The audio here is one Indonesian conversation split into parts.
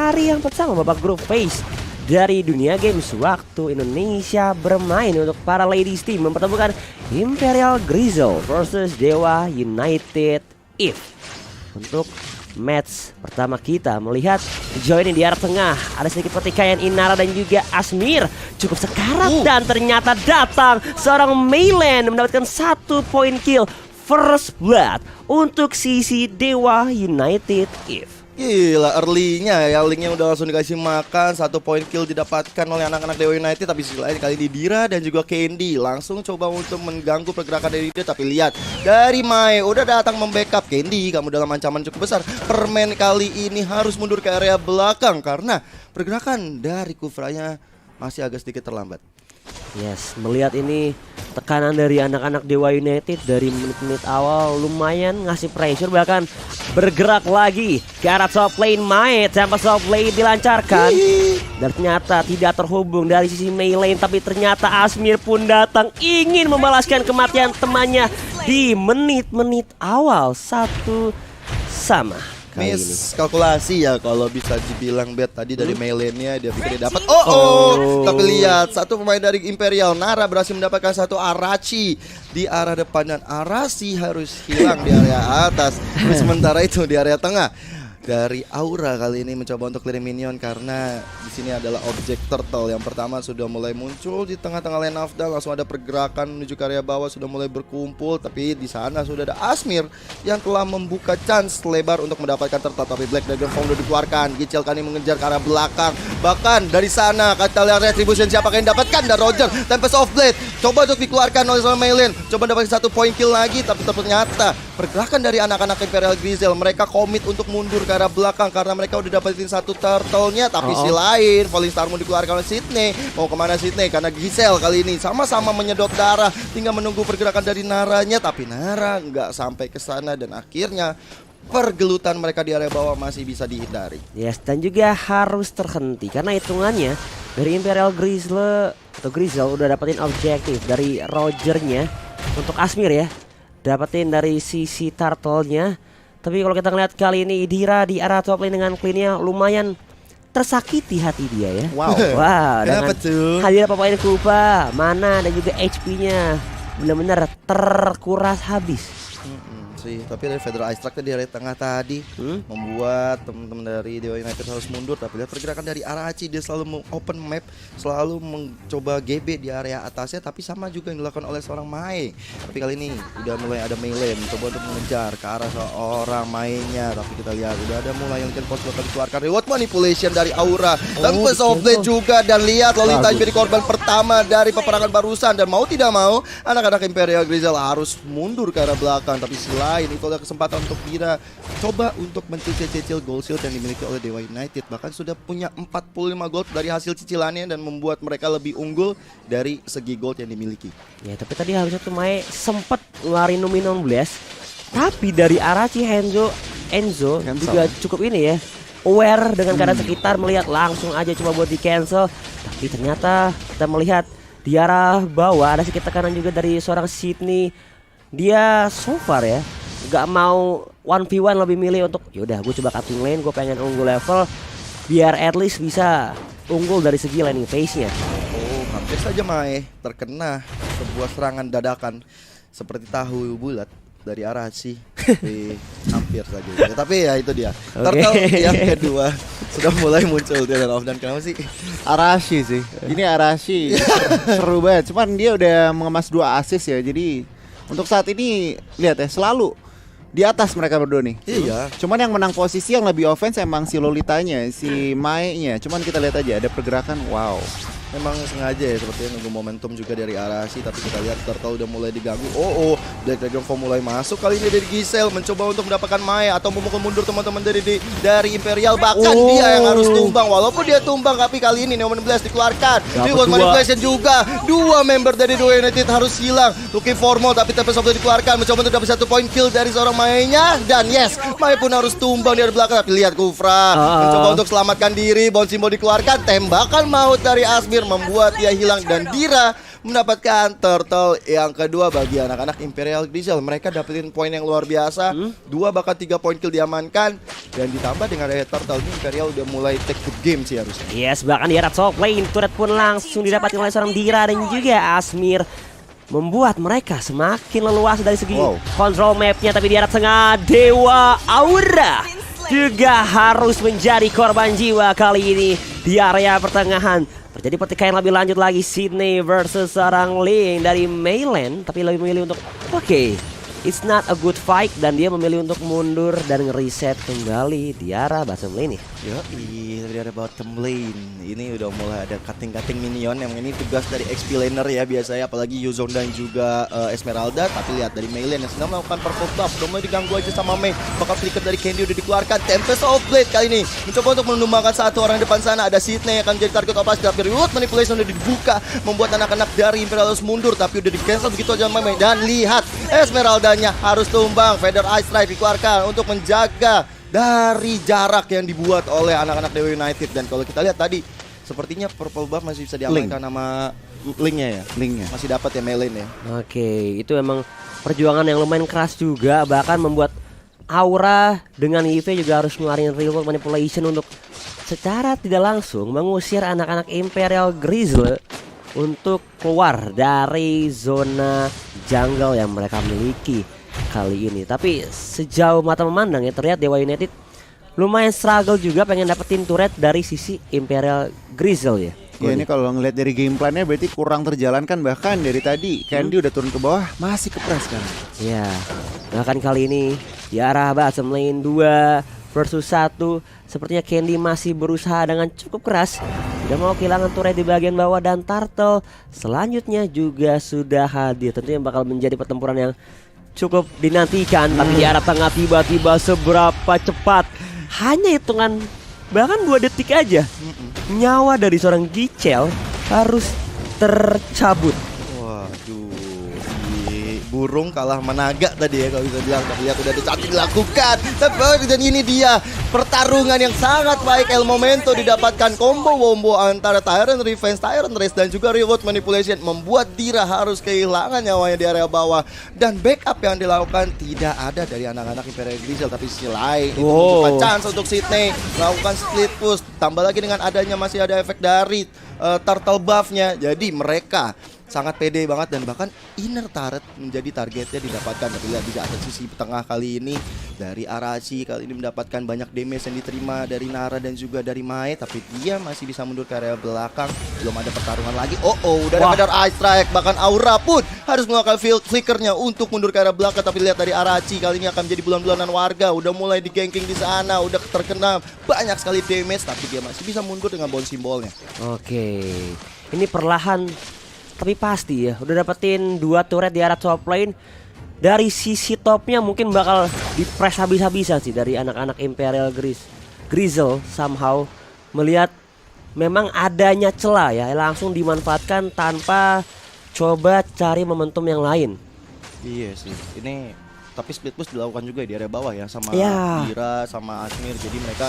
hari yang pertama babak grup phase dari Dunia Games, waktu Indonesia bermain untuk para ladies team mempertemukan Imperial Grizzle versus Dewa United EVE. Untuk match pertama kita melihat sejauh ini di arah tengah ada sedikit pertikaian Inara dan juga Asmir cukup sekarat dan ternyata datang seorang Maylen mendapatkan 1 point kill first blood untuk sisi Dewa United EVE. Gila, early-nya ya, linknya udah langsung dikasih makan. 1 point kill didapatkan oleh anak-anak Dewa United. Tapi sisi lain kali ini Dira dan juga Candy langsung coba untuk mengganggu pergerakan dari dia. Tapi lihat, dari Mai udah datang membackup. Candy, kamu dalam ancaman cukup besar. Permen kali ini harus mundur ke area belakang karena pergerakan dari Kufranya masih agak sedikit terlambat. Yes, melihat ini tekanan dari anak-anak Dewa United dari menit-menit awal lumayan ngasih pressure, bahkan bergerak lagi ke arah top lane. Mai tanpa top lane dilancarkan dan ternyata tidak terhubung dari sisi Mei lane, tapi ternyata Asmir pun datang ingin membalaskan kematian temannya di menit-menit awal. 1-1 kali ini. Kalkulasi ya kalau bisa dibilang bet tadi dari Maylen-nya dia pikir dia dapat. Tapi lihat satu pemain dari Imperial Nara berhasil mendapatkan satu Arachi di arah depan dan Arashi harus hilang di area atas. Sementara itu di area tengah dari Aura kali ini mencoba untuk clear minion karena di sini adalah objek turtle yang pertama sudah mulai muncul di tengah-tengah lane of down. Langsung ada pergerakan menuju ke area bawah, sudah mulai berkumpul, tapi di sana sudah ada Asmir yang telah membuka chance lebar untuk mendapatkan turtle. Tapi Black Dragon Form sudah dikeluarkan. Gicel kali mengejar ke arah belakang, bahkan dari sana kata lihat retribution siapakah yang dapatkan, dan Roger Tempest of Blade coba untuk dikeluarkan oleh seorang Maylen, coba dapatkan 1 point kill lagi. Tapi ternyata pergerakan dari anak-anak Imperial Grizzle, mereka komit untuk mundur ke arah belakang karena mereka udah dapetin 1 turtle-nya. Tapi si lain Falling Star mau dikeluarkan oleh Sydney. Mau kemana Sydney? Karena Giselle kali ini sama-sama menyedot darah, tinggal menunggu pergerakan dari Naranya. Tapi Nara nggak sampai ke sana dan akhirnya pergelutan mereka di area bawah masih bisa dihindari. Yes, dan juga harus terhenti karena hitungannya dari Imperial Grizzle atau Grizzle udah dapetin objektif dari Rogernya untuk Asmir ya, dapetin dari sisi turtle-nya. Tapi kalau kita ngeliat kali ini Dira di arah top lane dengan Queen-nya lumayan tersakiti hati dia ya. Wow, dengan hadir pemain Kupa, mana dan juga HP-nya benar-benar terkuras habis. Sih, tapi dari Federal Ice Track di area tengah tadi membuat teman-teman dari Dewa United harus mundur. Tapi lihat pergerakan dari Arachi, dia selalu open map, selalu mencoba GB di area atasnya. Tapi sama juga yang dilakukan oleh seorang Mai. Tapi kali ini udah mulai ada Maylen mencoba untuk mengejar ke arah seorang Mai-nya. Tapi kita lihat udah ada mulai yang post bakal dikeluarkan reward manipulation dari Aura. Tanpa softblade juga, dan lihat Lolita menjadi korban pertama dari peperangan barusan. Dan mau tidak mau anak-anak Imperial Grizzle harus mundur ke arah belakang. Tapi itu ada kesempatan untuk Dira coba untuk mencicil-cicil gold shield yang dimiliki oleh Dewa United. Bahkan sudah punya 45 gold dari hasil cicilannya dan membuat mereka lebih unggul dari segi gold yang dimiliki. Ya, tapi tadi harusnya tuh Mai sempat ngeluarin Luminon Blast. Tapi dari Arachi Enzo juga cukup ini ya, aware dengan keadaan sekitar, melihat langsung aja coba buat di cancel. Tapi ternyata kita melihat di arah bawah ada sedikit tekanan juga dari seorang Sydney. Dia so far ya gak mau 1v1, lebih milih untuk yaudah gue coba cutting lane, gue pengen unggul level biar at least bisa unggul dari segi laning phase-nya. Hampir saja Mai terkena sebuah serangan dadakan seperti tahu bulat dari Arashi. Hampir saja ya, tapi ya itu dia. Turtle yang kedua sudah mulai muncul di Land of Dan. Kenapa sih? Arashi sih. Ini Arashi seru banget. Cuman dia udah mengemas 2 assist ya. Jadi untuk saat ini lihat ya, selalu di atas mereka berdua nih. Iya. Cuman yang menang posisi yang lebih offense emang si Lolitanya, si Mai-nya. Cuman kita lihat aja ada pergerakan, wow. Memang sengaja ya sepertinya nunggu momentum juga dari Arashi. Tapi kita lihat Turtle udah mulai diganggu. Black Dragon Form mulai masuk. Kali ini dari Giselle mencoba untuk mendapatkan Mai atau memukul mundur teman-teman dari Imperial. Bahkan dia yang harus tumbang. Walaupun dia tumbang, tapi kali ini Neon Blast dikeluarkan. Reward manipulation juga. 2 member dari Dewa United harus hilang. Looking for more, tapi Tempest of Blade dikeluarkan. Mencoba untuk dapat 1 point kill dari seorang Mai-nya. Dan yes, Mai pun harus tumbang di belakang. Tapi lihat Kufra mencoba untuk selamatkan diri. Bone Symbol dikeluarkan. Tembakan maut dari Asmir membuat dia hilang, dan Dira mendapatkan turtle yang kedua bagi anak-anak Imperial Grizzle. Mereka dapetin poin yang luar biasa, 2 bahkan 3 poin kill diamankan, dan ditambah dengan ada turtle ini Imperial udah mulai take the game sih harusnya. Yes, bahkan di arah top lane turret pun langsung didapatkan oleh seorang Dira dan juga Asmir, membuat mereka semakin leluasa dari segi kontrol mapnya. Tapi di arah tengah Dewa Aura juga harus menjadi korban jiwa kali ini. Di area pertengahan terjadi pertikaian lebih lanjut lagi, Sydney versus seorang Ling dari Mayland, tapi lebih memilih untuk it's not a good fight, dan dia memilih untuk mundur dan ngereset kembali di arah bottom lane nih. Yoi, dari ada bottom lane. Ini udah mulai ada cutting-cutting minion. Yang ini tugas dari XP laner ya biasanya, apalagi Yuzong dan juga Esmeralda. Tapi lihat dari Mayland yang sedang melakukan purple buff, udah mulai diganggu aja sama Mei. Bakal flicker dari Candy udah dikeluarkan. Tempest of Blade kali ini mencoba untuk menumbangkan satu orang depan sana. Ada Sydney yang akan jadi target operasi, tapi Reward Manipulation udah dibuka, membuat anak-anak dari Imperial harus mundur. Tapi udah di cancel begitu aja sama Mei. Dan lihat Esmeraldanya harus tumbang. Feather Ice Strike dikeluarkan untuk menjaga dari jarak yang dibuat oleh anak-anak Dewa United. Dan kalau kita lihat tadi, sepertinya purple buff masih bisa diamankan sama Linknya ya. Linknya masih dapat ya Mayline ya. Oke, itu emang perjuangan yang lumayan keras juga, bahkan membuat Aura dengan IV juga harus ngeluarin Real Manipulation untuk secara tidak langsung mengusir anak-anak Imperial Grizzle untuk keluar dari zona jungle yang mereka miliki kali ini. Tapi sejauh mata memandang ya, terlihat Dewa United lumayan struggle juga pengen dapetin turret dari sisi Imperial Grizzle ya. Ya ini kalau ngelihat dari game plan-nya berarti kurang terjalankan, bahkan dari tadi Candy udah turun ke bawah masih kepres kan. Ya, bahkan kali ini di arah bottom lane 2 versus 1, sepertinya Candy masih berusaha dengan cukup keras, tidak mau kehilangan turret di bagian bawah, dan Turtle selanjutnya juga sudah hadir. Tentunya bakal menjadi pertempuran yang cukup dinantikan. Tapi di arah tengah tiba-tiba seberapa cepat, hanya hitungan bahkan 2 detik aja nyawa dari seorang Gichel harus tercabut. Waduh, si burung kalah menaga tadi ya kalau bisa bilang. Tapi lihat udah ada dilakukan. Dan ini dia pertarungan yang sangat baik. El Momento didapatkan combo wombo antara Tyrant Revenge, Tyrant Race dan juga Reward Manipulation, membuat Dira harus kehilangan nyawanya di area bawah. Dan backup yang dilakukan tidak ada dari anak-anak Imperial Grizzle. Tapi sisi lain itu menunjukkan chance untuk Sydney melakukan split push. Tambah lagi dengan adanya masih ada efek dari turtle buffnya. Jadi mereka sangat pede banget, dan bahkan inner turret menjadi targetnya didapatkan. Tapi lihat di atas sisi tengah kali ini dari Arashi kali ini mendapatkan banyak damage yang diterima dari Nara dan juga dari Mai, tapi dia masih bisa mundur ke area belakang. Belum ada pertarungan lagi. Udah ada Feather Ice Strike. Bahkan Aura pun harus melakukan flickernya untuk mundur ke area belakang. Tapi lihat dari Arashi kali ini akan menjadi bulan-bulanan warga. Udah mulai di ganking di sana, udah terkena banyak sekali damage, tapi dia masih bisa mundur dengan bone simbolnya. Oke, ini perlahan tapi pasti ya, udah dapetin 2 turret di arah top lane. Dari sisi topnya mungkin bakal dipres habis-habisan sih dari anak-anak Imperial Grizzle. Somehow melihat memang adanya celah ya, langsung dimanfaatkan tanpa coba cari momentum yang lain. Iya sih, ini tapi split push dilakukan juga di area bawah ya sama Dira sama Asmir. Jadi mereka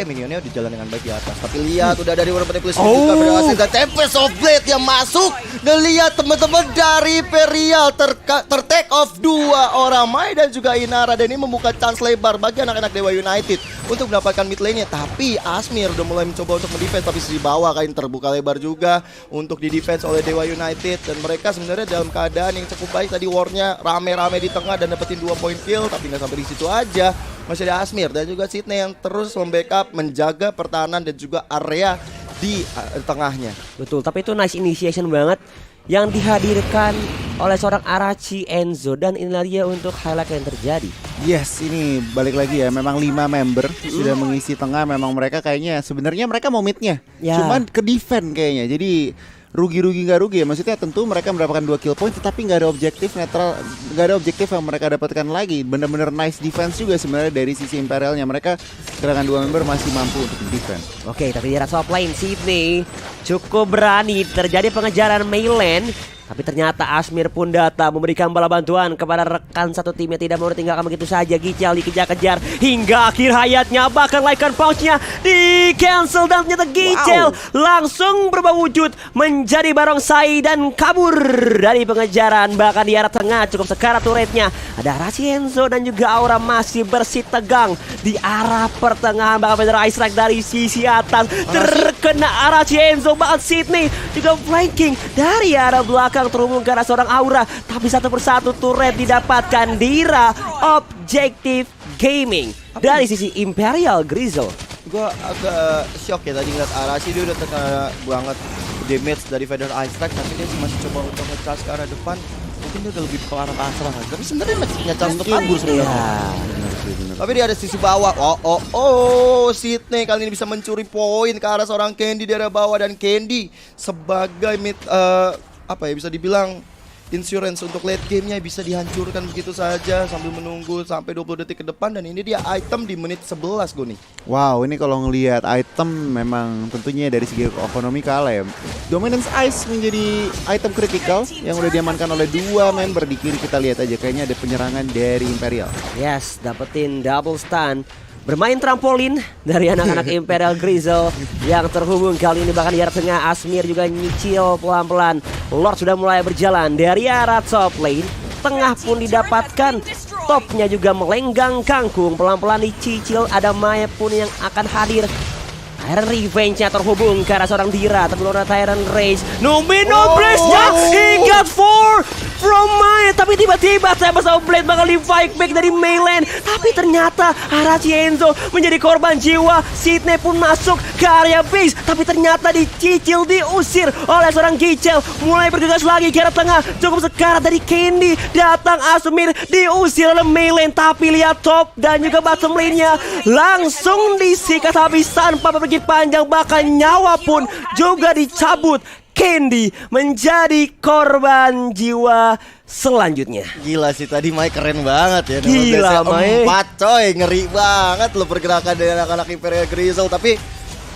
minionnya udah jalan dengan baik di atas. Tapi lihat udah dari Reward Manipulation juga berhasil, dan Tempest of Blade yang masuk. Dan lihat teman-teman dari Imperial ter-take off 2 orang, Mai dan juga Inara. Dan ini membuka chance lebar bagi anak-anak Dewa United untuk mendapatkan mid lane-nya. Tapi Asmir udah mulai mencoba untuk mendefense, tapi sisi bawah kain terbuka lebar juga untuk di-defense oleh Dewa United. Dan mereka sebenarnya dalam keadaan yang cukup baik. Tadi war-nya rame-rame di tengah dan dapetin 2 point kill, tapi nggak sampai di situ aja. Masih ada Asmir dan juga Sydney yang terus membackup, menjaga pertahanan dan juga area di tengahnya. Betul, tapi itu nice initiation banget yang dihadirkan oleh seorang Arashi, Enzo, dan inilah dia untuk highlight yang terjadi. Yes, ini balik lagi ya, memang 5 member sudah mengisi tengah. Memang mereka kayaknya sebenarnya mereka mau midnya, cuman ke defend kayaknya. Jadi rugi-rugi nggak rugi ya, maksudnya tentu mereka mendapatkan 2 kill point, tetapi nggak ada objektif netral, nggak ada objektif yang mereka dapatkan lagi. Bener-bener nice defense juga sebenarnya dari sisi Imperialnya. Mereka kehilangan 2 member masih mampu untuk defense. Oke, tapi di top lane Sydney cukup berani. Terjadi pengejaran Mayland, Tapi ternyata Asmir pun datang memberikan bala bantuan kepada rekan satu tim yang tidak mau ditinggalkan begitu saja. Gichel dikejar-kejar hingga akhir hayatnya, bahkan Lycan Punch-nya di cancel dan ternyata Gichel langsung berubah wujud menjadi barongsai dan kabur dari pengejaran. Bahkan di arah tengah cukup sekarat turretnya. Ada Racienzo dan juga Aura masih bersih tegang di arah pertengahan. Bahkan Vader Ice Strike dari sisi atas terkena Racienzo, bahkan Sydney juga flanking dari arah belakang terhubung ke arah seorang Aura. Tapi satu persatu turret didapatkan Dira Objective Gaming dari sisi Imperial Grizzle. Gue agak shock ya tadi ngeliat Arashi, dia udah terkena banget damage dari Vader Ice Strike, tapi dia masih coba untuk nge-charge ke arah depan. Mungkin dia udah lebih ke arah pasrah kan, tapi sebenarnya masih punya chance untuk kabur sebenarnya. Tapi dia ada sisi bawah. Sydney kali ini bisa mencuri poin ke arah seorang Candy di arah bawah, dan Candy sebagai mid bisa dibilang insurance untuk late gamenya bisa dihancurkan begitu saja sambil menunggu sampai 20 detik ke depan. Dan ini dia item di menit 11 gue nih. Wow, ini kalau ngelihat item memang tentunya dari segi ekonomi kalah ya. Dominance Ice menjadi item kritikal yang udah diamankan oleh dua member. Di kiri kita lihat aja kayaknya ada penyerangan dari Imperial. Yes, dapetin double stun. Bermain trampolin dari anak-anak Imperial Grizzle yang terhubung kali ini. Bahkan di arah tengah Asmir juga nyicil pelan-pelan. Lord sudah mulai berjalan dari arah top lane. Tengah pun didapatkan. Topnya juga melenggang kangkung. Pelan-pelan dicicil. Ada Maya pun yang akan hadir. Tyrant Revenge-nya terhubung ke arah seorang Dira. Tapi Lord Tyrant Rage. Nomino Blaze-nya. He got 4 from Maya. Tapi tiba-tiba Tempest of Blade bakal di-fight back dari Mayland. Tapi ternyata Racienzo menjadi korban jiwa. Sydney pun masuk ke area base. Tapi ternyata dicicil, diusir oleh seorang Gichel. Mulai bergegas lagi ke arah tengah. Cukup sekarat dari Candy. Datang Asmir, diusir oleh Mayland. Tapi lihat top dan juga bottom lane-nya langsung disikat habis tanpa berpikir panjang. Bahkan nyawa pun juga dicabut. Candy menjadi korban jiwa selanjutnya. Gila sih tadi Mai keren banget ya. Gila Mai. 4 coy, ngeri banget lo pergerakan dari anak-anak Imperial Grizzle. Tapi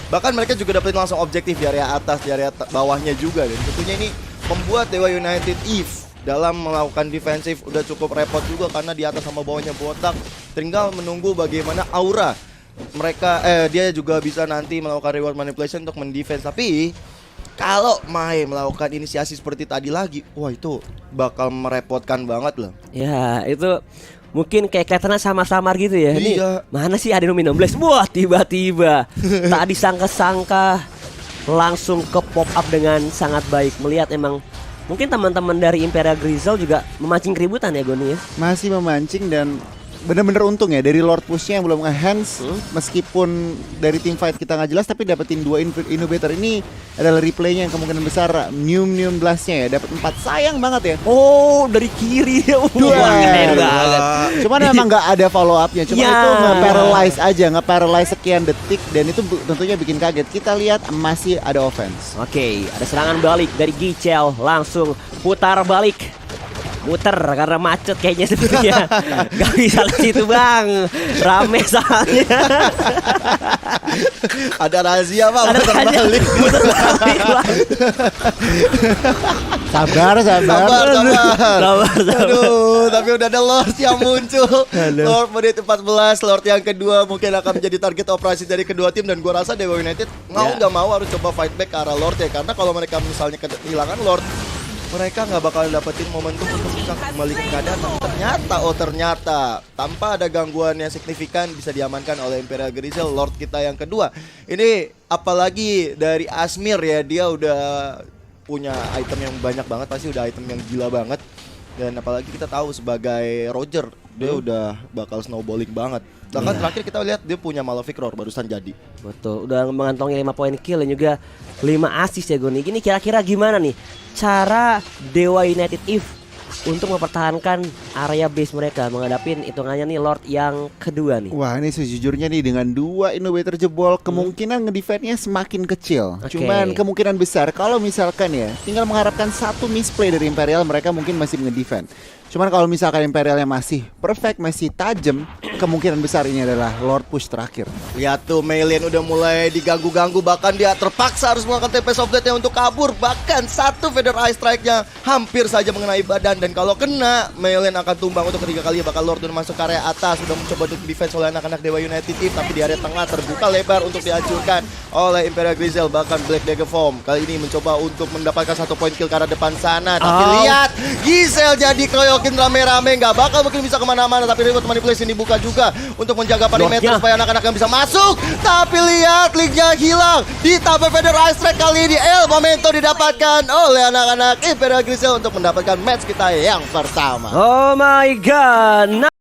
bahkan mereka juga dapetin langsung objektif di area atas, di area bawahnya juga. Dan tentunya ini membuat Dewa United Eve dalam melakukan defensif udah cukup repot juga, karena di atas sama bawahnya botak. Tinggal menunggu bagaimana Aura mereka dia juga bisa nanti melakukan reward manipulation untuk mendefense. Tapi kalau Mai melakukan inisiasi seperti tadi lagi, wah itu bakal merepotkan banget loh. Ya itu mungkin kayak kelihatannya samar-samar gitu ya. Ini Iya. mana sih ada Nomino Blaze? Wah tiba-tiba tak disangka-sangka langsung ke pop up dengan sangat baik. Melihat emang mungkin teman-teman dari Imperial Grizzle juga memancing keributan ya Goni ya. Masih memancing dan bener-bener untung ya dari Lord Push-nya yang belum nge-hands. Meskipun dari team fight kita nggak jelas, tapi dapetin 2 innovator ini adalah replaynya yang kemungkinan besar Neum Blast-nya ya. Dapat 4, sayang banget ya. Oh dari kiri ya. Keren banget. Cuman memang nggak ada follow up-nya. Cuma Ya. itu nge-paralyze aja, nge-paralyze sekian detik. Dan itu tentunya bikin kaget. Kita lihat masih ada offense. Oke, ada serangan balik dari Gichel. Langsung putar balik. Muter karena macet kayaknya sepertinya. Gak bisa ke situ bang. Rame soalnya. Ada razia Pak, Ada muter tanya, balik. muter balik, Bang. Sabar. Sabar. Sabar. Aduh, tapi udah ada Lord yang muncul. Lord menit 14, Lord yang kedua mungkin akan menjadi target operasi dari kedua tim. Dan gua rasa Dewa United mau nggak mau harus coba fight back ke arah Lord ya. Karena kalau mereka misalnya kehilangan Lord, mereka nggak bakal dapetin momentum untuk bisa kembali ke keadaan. Ternyata tanpa ada gangguan yang signifikan bisa diamankan oleh Imperial Grizzle. Lord kita yang kedua ini, apalagi dari Asmir ya, dia udah punya item yang banyak banget, pasti udah item yang gila banget. Dan apalagi kita tahu sebagai Roger, dia udah bakal snowballing banget. Bahkan terakhir kita lihat dia punya Malefic Roar barusan jadi. Betul, udah mengantongi 5 poin kill dan juga 5 assist ya Goni. Ini kira-kira gimana nih cara Dewa United Eve untuk mempertahankan area base mereka menghadapi hitungannya nih Lord yang kedua nih? Wah, ini sejujurnya nih dengan 2 innovator jebol kemungkinan ngedefense-nya semakin kecil. Oke. Cuman kemungkinan besar kalau misalkan ya tinggal mengharapkan 1 misplay dari Imperial, mereka mungkin masih ngedefend. Cuman kalau misalkan Imperialnya masih perfect, masih tajam, kemungkinan besar ini adalah Lord Push terakhir. Lihat tuh, Mei Lian udah mulai diganggu-ganggu, bahkan dia terpaksa harus melakukan Tempest of Death-nya untuk kabur. Bahkan satu Feather Eye Strike-nya hampir saja mengenai badan, dan kalau kena, Mei Lian akan tumbang untuk ketiga kalinya. Bahkan Lord udah masuk ke area atas, sudah mencoba untuk defense oleh anak-anak Dewa United Team, tapi di area tengah terbuka lebar untuk dihancurkan oleh Imperial Grizel. Bahkan Black Dagger Form kali ini mencoba untuk mendapatkan 1 poin kill ke arah depan sana, tapi lihat Giselle jadi keroyokin rame-rame, nggak bakal mungkin bisa kemana-mana. Tapi Remote Manipulation dibuka juga untuk menjaga perimeter Lordnya. supaya anak-anak yang bisa masuk. Tapi lihat linknya hilang, ditambah Feather Eye Strike kali ini. El Momento didapatkan oleh anak-anak Imperial Grizel untuk mendapatkan match kita yang pertama. Oh my god.